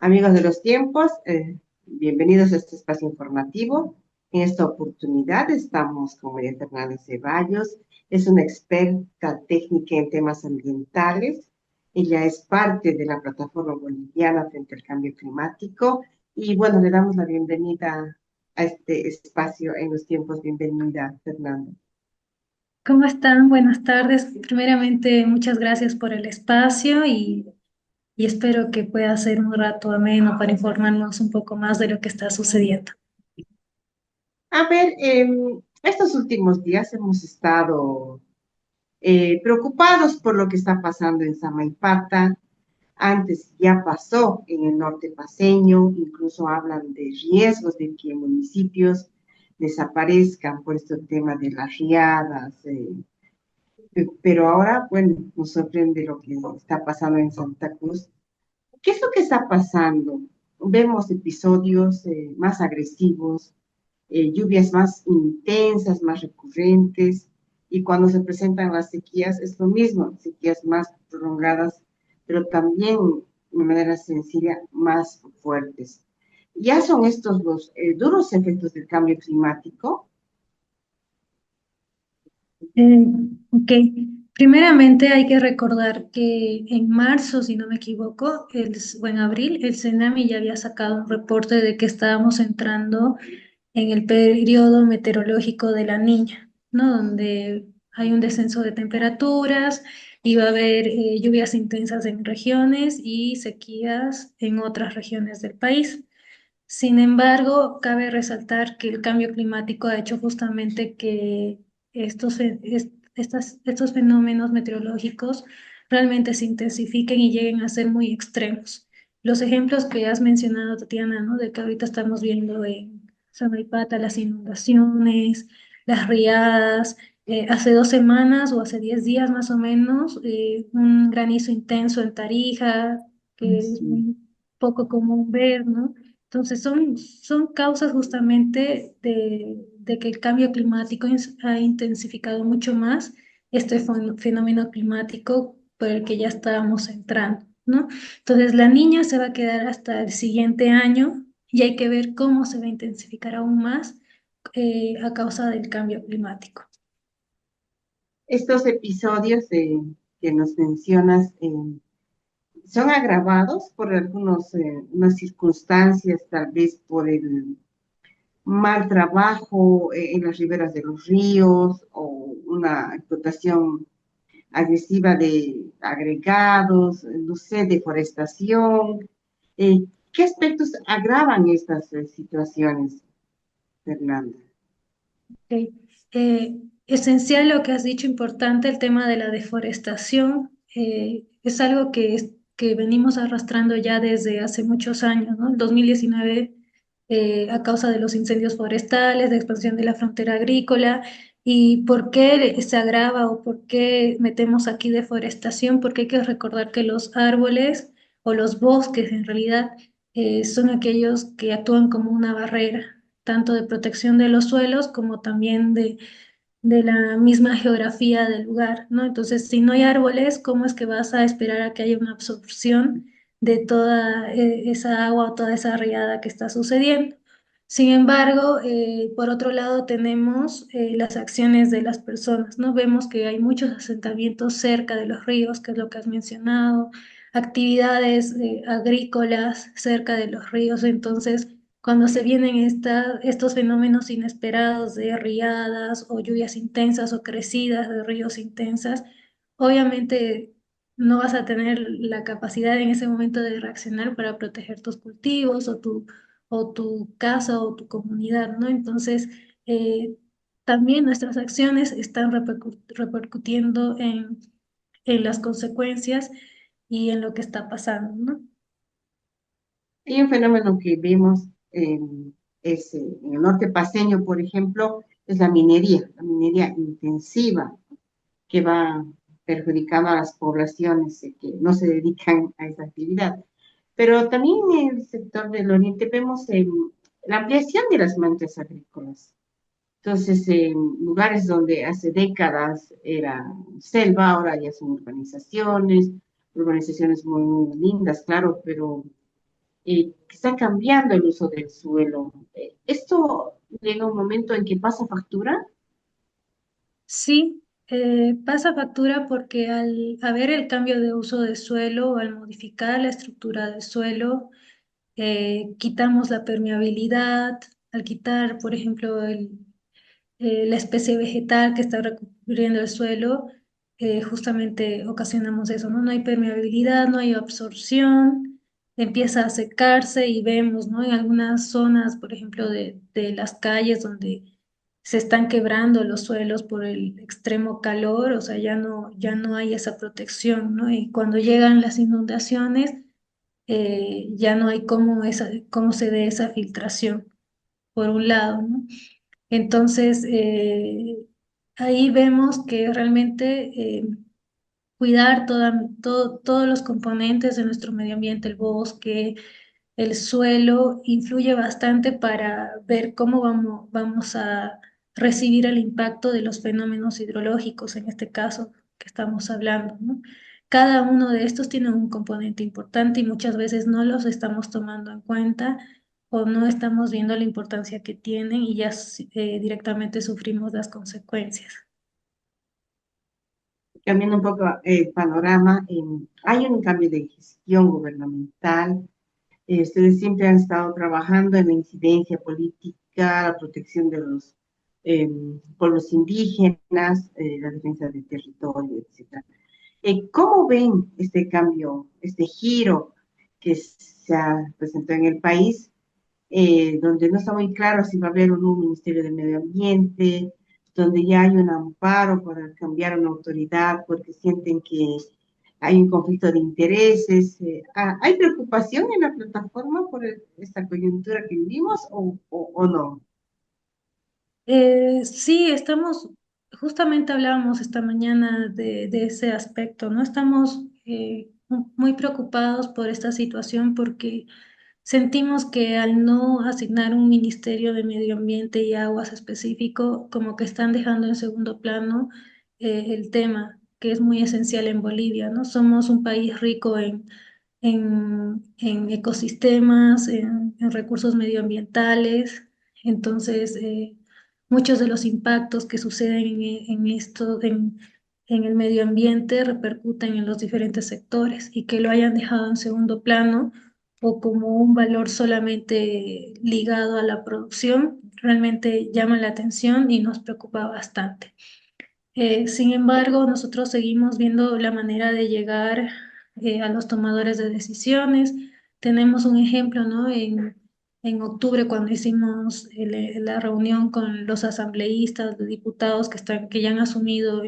Amigos de los tiempos, bienvenidos a este espacio informativo. En esta oportunidad estamos con María Fernanda Ceballos, es una experta técnica en temas ambientales. Ella es parte de la plataforma boliviana frente al cambio climático y bueno, le damos la bienvenida a este espacio en los tiempos. Bienvenida, Fernanda. ¿Cómo están? Buenas tardes. Primeramente, muchas gracias por el espacio y espero que pueda ser un rato ameno para informarnos un poco más de lo que está sucediendo. A ver, estos últimos días hemos estado preocupados por lo que está pasando en Samaipata. Antes ya pasó en el norte paceño, incluso hablan de riesgos de que municipios desaparezcan por este tema de las riadas. Pero ahora, bueno, nos sorprende lo que está pasando en Santa Cruz. ¿Qué es lo que está pasando? Vemos episodios más agresivos, lluvias más intensas, más recurrentes, y cuando se presentan las sequías es lo mismo, sequías más prolongadas, pero también de manera sencilla más fuertes. Ya son estos los duros efectos del cambio climático. Eh, ok, primeramente hay que recordar que en marzo, si no me equivoco, o en abril, el CENAMI ya había sacado un reporte de que estábamos entrando en el periodo meteorológico de la Niña, ¿no? Donde hay un descenso de temperaturas y va a haber lluvias intensas en regiones y sequías en otras regiones del país. Sin embargo, cabe resaltar que el cambio climático ha hecho justamente que estos fenómenos meteorológicos realmente se intensifiquen y lleguen a ser muy extremos. Los ejemplos que has mencionado, Tatiana, ¿no? De que ahorita estamos viendo en Samaipata las inundaciones, las riadas, hace 2 semanas o hace 10 días más o menos, un granizo intenso en Tarija, que es Sí. muy poco común ver, ¿no? Entonces son causas justamente de que el cambio climático ha intensificado mucho más este fenómeno climático por el que ya estábamos entrando, ¿no? Entonces la niña se va a quedar hasta el siguiente año y hay que ver cómo se va a intensificar aún más a causa del cambio climático. Estos episodios que nos mencionas son agravados por algunas unas circunstancias, tal vez por el mal trabajo en las riberas de los ríos o una explotación agresiva de agregados, no sé, deforestación. ¿Qué aspectos agravan estas situaciones, Fernanda? Ok. Esencial lo que has dicho, importante el tema de la deforestación. Es algo que venimos arrastrando ya desde hace muchos años, ¿no? El 2019, a causa de los incendios forestales, de expansión de la frontera agrícola. ¿Y por qué se agrava o por qué metemos aquí deforestación? Porque hay que recordar que los árboles o los bosques en realidad son aquellos que actúan como una barrera tanto de protección de los suelos como también de la misma geografía del lugar, ¿no? Entonces, si no hay árboles, ¿cómo es que vas a esperar a que haya una absorción de toda esa agua o toda esa riada que está sucediendo? Sin embargo, por otro lado tenemos las acciones de las personas, ¿no? Vemos que hay muchos asentamientos cerca de los ríos, que es lo que has mencionado, actividades agrícolas cerca de los ríos, entonces cuando se vienen estos fenómenos inesperados de riadas o lluvias intensas o crecidas de ríos intensas, obviamente no vas a tener la capacidad en ese momento de reaccionar para proteger tus cultivos o tu casa o tu comunidad, ¿no? Entonces, eh, también nuestras acciones están repercutiendo en las consecuencias y en lo que está pasando, ¿no? Hay un fenómeno que vemos en el norte paceño, por ejemplo, es la minería intensiva, que va perjudicando a las poblaciones que no se dedican a esa actividad. Pero también en el sector del oriente vemos la ampliación de las manchas agrícolas. Entonces, en lugares donde hace décadas era selva, ahora ya son urbanizaciones, urbanizaciones muy, muy lindas, claro, pero que está cambiando el uso del suelo. Esto llega un momento en que pasa factura. Sí, pasa factura porque al haber el cambio de uso de suelo, al modificar la estructura del suelo, quitamos la permeabilidad, al quitar, por ejemplo, la especie vegetal que está recubriendo el suelo, justamente ocasionamos eso, ¿no? No hay permeabilidad, no hay absorción, empieza a secarse y vemos, ¿no? En algunas zonas, por ejemplo, de las calles donde se están quebrando los suelos por el extremo calor, o sea, ya no hay esa protección, ¿no? Y cuando llegan las inundaciones, ya no hay cómo se dé esa filtración, por un lado, ¿no? Entonces, ahí vemos que realmente cuidar todos los componentes de nuestro medio ambiente, el bosque, el suelo, influye bastante para ver cómo vamos a recibir el impacto de los fenómenos hidrológicos, en este caso que estamos hablando, ¿no? Cada uno de estos tiene un componente importante y muchas veces no los estamos tomando en cuenta o no estamos viendo la importancia que tienen y ya directamente sufrimos las consecuencias. Cambiando un poco el panorama, hay un cambio de gestión gubernamental. Ustedes siempre han estado trabajando en la incidencia política, la protección de los eh, pueblos indígenas, la defensa del territorio, etcétera. ¿Cómo ven este cambio, este giro que se ha presentado en el país, donde no está muy claro si va a haber un nuevo Ministerio de Medio Ambiente, donde ya hay un amparo para cambiar una autoridad porque sienten que hay un conflicto de intereses? ¿Hay preocupación en la plataforma por esta coyuntura que vivimos o no? Sí, justamente hablábamos esta mañana de ese aspecto, ¿no? Estamos muy preocupados por esta situación porque sentimos que al no asignar un Ministerio de Medio Ambiente y Aguas específico, como que están dejando en segundo plano el tema, que es muy esencial en Bolivia, ¿no? Somos un país rico en ecosistemas, en recursos medioambientales, entonces muchos de los impactos que suceden en el medio ambiente repercuten en los diferentes sectores y que lo hayan dejado en segundo plano o como un valor solamente ligado a la producción, realmente llama la atención y nos preocupa bastante. Sin embargo, nosotros seguimos viendo la manera de llegar a los tomadores de decisiones. Tenemos un ejemplo, ¿no? En octubre, cuando hicimos la reunión con los asambleístas, los diputados que ya han asumido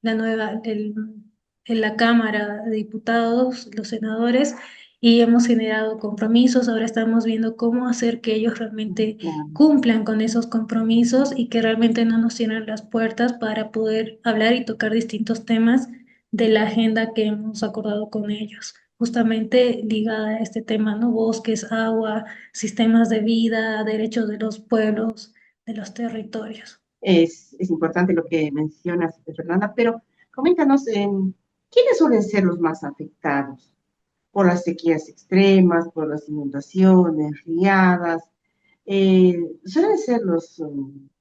la en la Cámara de Diputados, los senadores, y hemos generado compromisos. Ahora estamos viendo cómo hacer que ellos realmente cumplan con esos compromisos y que realmente no nos cierren las puertas para poder hablar y tocar distintos temas de la agenda que hemos acordado con ellos, justamente ligada a este tema, ¿no? Bosques, agua, sistemas de vida, derechos de los pueblos, de los territorios. Es importante lo que mencionas, Fernanda, pero coméntanos, ¿quiénes suelen ser los más afectados por las sequías extremas, por las inundaciones, riadas? Suelen ser los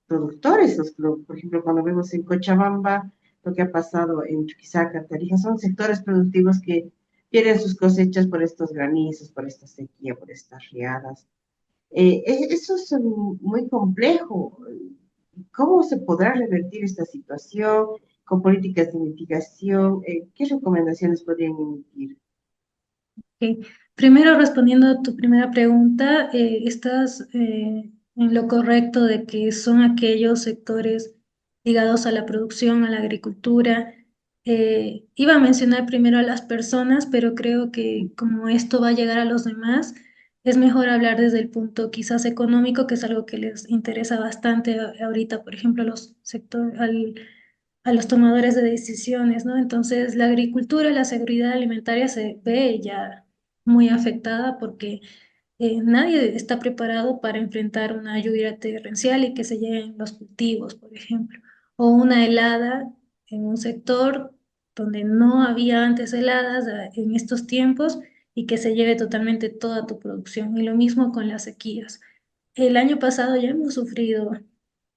productores, por ejemplo, cuando vemos en Cochabamba lo que ha pasado en Chuquisaca, Tarija, son sectores productivos que pierden sus cosechas por estos granizos, por esta sequía, por estas riadas. Eso es muy complejo. ¿Cómo se podrá revertir esta situación con políticas de mitigación? ¿Qué recomendaciones podrían emitir? Ok. Primero, respondiendo a tu primera pregunta, estás en lo correcto de que son aquellos sectores ligados a la producción, a la agricultura. Iba a mencionar primero a las personas, pero creo que como esto va a llegar a los demás, es mejor hablar desde el punto quizás económico, que es algo que les interesa bastante ahorita, por ejemplo, a los tomadores de decisiones, ¿no? Entonces, la agricultura y la seguridad alimentaria se ve ya muy afectada porque nadie está preparado para enfrentar una lluvia torrencial y que se lleguen los cultivos, por ejemplo, o una helada en un sector donde no había antes heladas en estos tiempos y que se lleve totalmente toda tu producción. Y lo mismo con las sequías. El año pasado ya hemos sufrido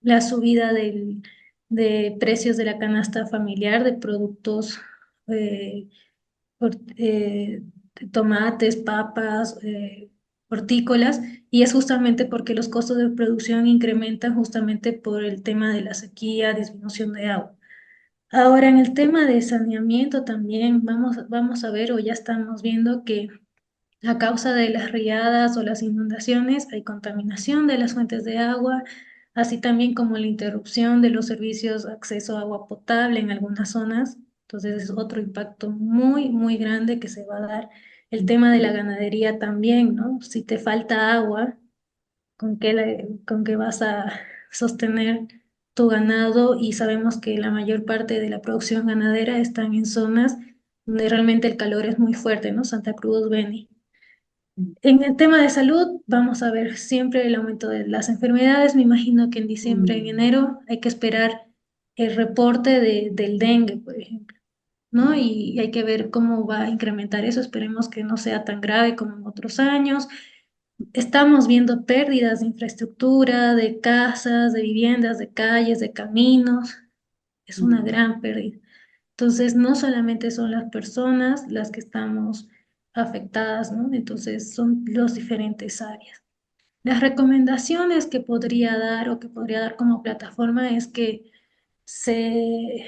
la subida de precios de la canasta familiar de productos, eh, hort- eh, tomates, papas, hortícolas, y es justamente porque los costos de producción incrementan justamente por el tema de la sequía, disminución de agua. Ahora, en el tema de saneamiento también vamos a ver o ya estamos viendo que a causa de las riadas o las inundaciones hay contaminación de las fuentes de agua, así también como la interrupción de los servicios de acceso a agua potable en algunas zonas. Entonces es otro impacto muy, muy grande que se va a dar. El tema de la ganadería también, ¿no? Si te falta agua, con qué vas a sostener tu ganado? Y sabemos que la mayor parte de la producción ganadera están en zonas donde realmente el calor es muy fuerte, ¿no? Santa Cruz, Beni. En el tema de salud, vamos a ver siempre el aumento de las enfermedades. Me imagino que en diciembre, en Mm, enero, hay que esperar el reporte del dengue, por ejemplo, ¿no? Y hay que ver cómo va a incrementar eso. Esperemos que no sea tan grave como en otros años. Estamos viendo pérdidas de infraestructura, de casas, de viviendas, de calles, de caminos. Es una mm. gran pérdida. Entonces, no solamente son las personas las que estamos afectadas, ¿no? Entonces, son las diferentes áreas. Las recomendaciones que podría dar o que podría dar como plataforma es que se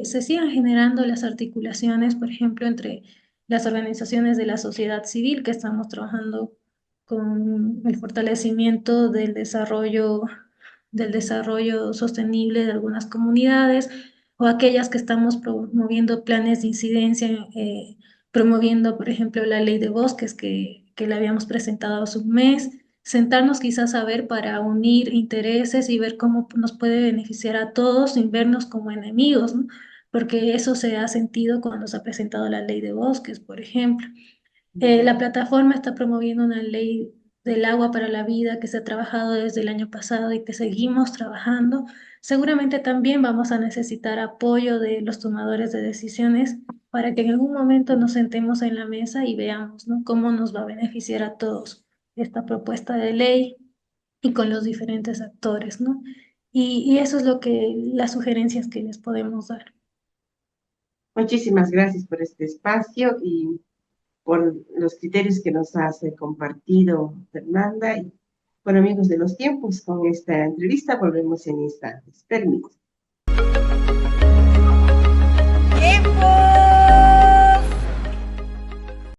sigan generando las articulaciones, por ejemplo, entre las organizaciones de la sociedad civil, que estamos trabajando con el fortalecimiento del desarrollo sostenible de algunas comunidades, o aquellas que estamos promoviendo planes de incidencia, promoviendo, por ejemplo, la ley de bosques que la habíamos presentado hace un mes. Sentarnos quizás a ver para unir intereses y ver cómo nos puede beneficiar a todos sin vernos como enemigos, ¿no? Porque eso se ha sentido cuando se ha presentado la ley de bosques, por ejemplo. La plataforma está promoviendo una ley del agua para la vida que se ha trabajado desde el año pasado y que seguimos trabajando. Seguramente también vamos a necesitar apoyo de los tomadores de decisiones para que en algún momento nos sentemos en la mesa y veamos, ¿no?, cómo nos va a beneficiar a todos esta propuesta de ley y con los diferentes actores, ¿no? Y eso es las sugerencias que les podemos dar. Muchísimas gracias por este espacio y por los criterios que nos has compartido, Fernanda. Y bueno, amigos de los tiempos, con esta entrevista volvemos en instantes. Permiso.